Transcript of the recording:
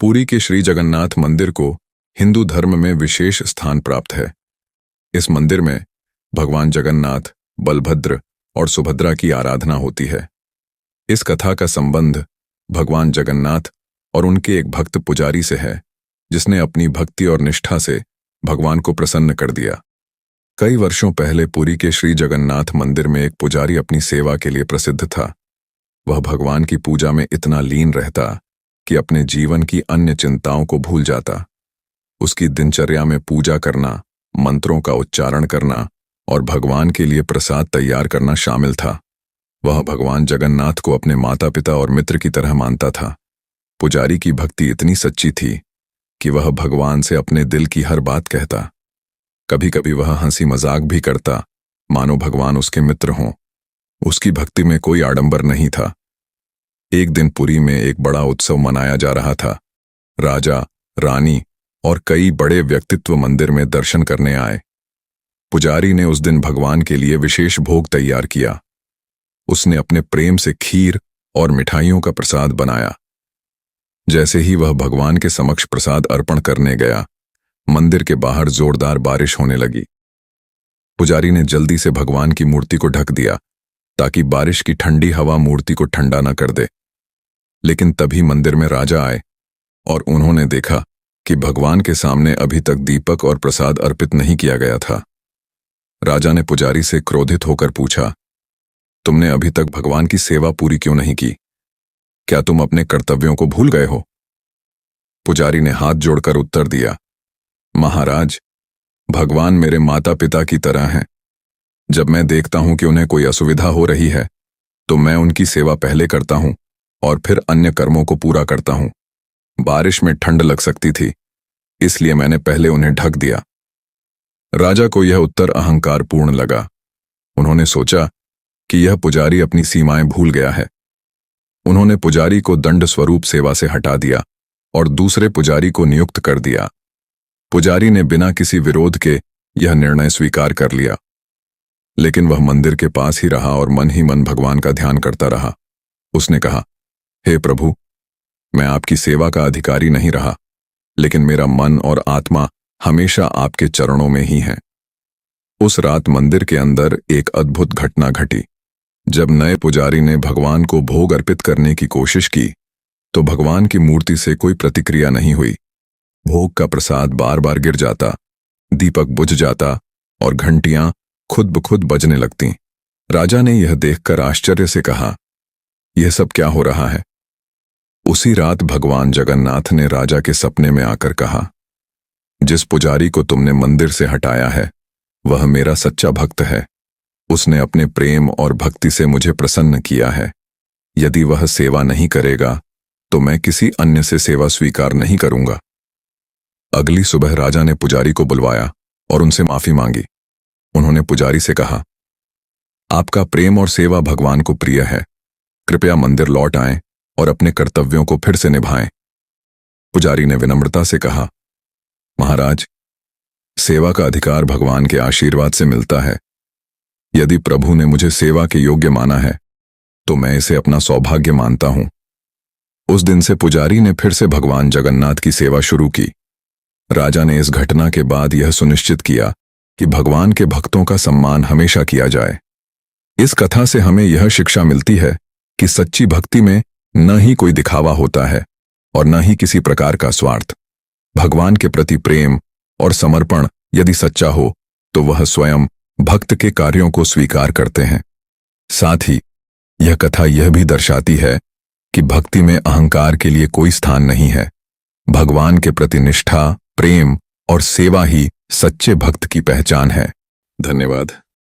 पुरी के श्री जगन्नाथ मंदिर को हिंदू धर्म में विशेष स्थान प्राप्त है। इस मंदिर में भगवान जगन्नाथ, बलभद्र और सुभद्रा की आराधना होती है। इस कथा का संबंध भगवान जगन्नाथ और उनके एक भक्त पुजारी से है, जिसने अपनी भक्ति और निष्ठा से भगवान को प्रसन्न कर दिया। कई वर्षों पहले पुरी के श्री जगन्नाथ मंदिर में एक पुजारी अपनी सेवा के लिए प्रसिद्ध था। वह भगवान की पूजा में इतना लीन रहता कि अपने जीवन की अन्य चिंताओं को भूल जाता। उसकी दिनचर्या में पूजा करना, मंत्रों का उच्चारण करना और भगवान के लिए प्रसाद तैयार करना शामिल था। वह भगवान जगन्नाथ को अपने माता पिता और मित्र की तरह मानता था। पुजारी की भक्ति इतनी सच्ची थी कि वह भगवान से अपने दिल की हर बात कहता। कभी कभी वह हंसी मजाक भी करता, मानो भगवान उसके मित्र हों। उसकी भक्ति में कोई आडंबर नहीं था। एक दिन पुरी में एक बड़ा उत्सव मनाया जा रहा था। राजा, रानी और कई बड़े व्यक्तित्व मंदिर में दर्शन करने आए। पुजारी ने उस दिन भगवान के लिए विशेष भोग तैयार किया। उसने अपने प्रेम से खीर और मिठाइयों का प्रसाद बनाया। जैसे ही वह भगवान के समक्ष प्रसाद अर्पण करने गया, मंदिर के बाहर जोरदार बारिश होने लगी। पुजारी ने जल्दी से भगवान की मूर्ति को ढक दिया ताकि बारिश की ठंडी हवा मूर्ति को ठंडा न कर दे। लेकिन तभी मंदिर में राजा आए और उन्होंने देखा कि भगवान के सामने अभी तक दीपक और प्रसाद अर्पित नहीं किया गया था। राजा ने पुजारी से क्रोधित होकर पूछा, तुमने अभी तक भगवान की सेवा पूरी क्यों नहीं की? क्या तुम अपने कर्तव्यों को भूल गए हो? पुजारी ने हाथ जोड़कर उत्तर दिया, महाराज, भगवान मेरे माता पिता की तरह हैं। जब मैं देखता हूं कि उन्हें कोई असुविधा हो रही है तो मैं उनकी सेवा पहले करता हूं और फिर अन्य कर्मों को पूरा करता हूं। बारिश में ठंड लग सकती थी, इसलिए मैंने पहले उन्हें ढक दिया। राजा को यह उत्तर अहंकारपूर्ण लगा। उन्होंने सोचा कि यह पुजारी अपनी सीमाएं भूल गया है। उन्होंने पुजारी को दंड स्वरूप सेवा से हटा दिया और दूसरे पुजारी को नियुक्त कर दिया। पुजारी ने बिना किसी विरोध के यह निर्णय स्वीकार कर लिया, लेकिन वह मंदिर के पास ही रहा और मन ही मन भगवान का ध्यान करता रहा। उसने कहा, हे प्रभु, मैं आपकी सेवा का अधिकारी नहीं रहा, लेकिन मेरा मन और आत्मा हमेशा आपके चरणों में ही है। उस रात मंदिर के अंदर एक अद्भुत घटना घटी। जब नए पुजारी ने भगवान को भोग अर्पित करने की कोशिश की तो भगवान की मूर्ति से कोई प्रतिक्रिया नहीं हुई। भोग का प्रसाद बार बार गिर जाता, दीपक बुझ जाता और घंटियां खुद ब खुद बजने लगतीं। राजा ने यह देखकर आश्चर्य से कहा, यह सब क्या हो रहा है? उसी रात भगवान जगन्नाथ ने राजा के सपने में आकर कहा, जिस पुजारी को तुमने मंदिर से हटाया है वह मेरा सच्चा भक्त है। उसने अपने प्रेम और भक्ति से मुझे प्रसन्न किया है। यदि वह सेवा नहीं करेगा तो मैं किसी अन्य से सेवा स्वीकार नहीं करूंगा। अगली सुबह राजा ने पुजारी को बुलवाया और उनसे माफी मांगी। उन्होंने पुजारी से कहा, आपका प्रेम और सेवा भगवान को प्रिय है। कृपया मंदिर लौट आएं और अपने कर्तव्यों को फिर से निभाएं। पुजारी ने विनम्रता से कहा, महाराज, सेवा का अधिकार भगवान के आशीर्वाद से मिलता है। यदि प्रभु ने मुझे सेवा के योग्य माना है तो मैं इसे अपना सौभाग्य मानता हूं। उस दिन से पुजारी ने फिर से भगवान जगन्नाथ की सेवा शुरू की। राजा ने इस घटना के बाद यह सुनिश्चित किया कि भगवान के भक्तों का सम्मान हमेशा किया जाए। इस कथा से हमें यह शिक्षा मिलती है कि सच्ची भक्ति में न ही कोई दिखावा होता है और न ही किसी प्रकार का स्वार्थ। भगवान के प्रति प्रेम और समर्पण यदि सच्चा हो तो वह स्वयं भक्त के कार्यों को स्वीकार करते हैं। साथ ही यह कथा यह भी दर्शाती है कि भक्ति में अहंकार के लिए कोई स्थान नहीं है। भगवान के प्रति निष्ठा, प्रेम और सेवा ही सच्चे भक्त की पहचान है। धन्यवाद।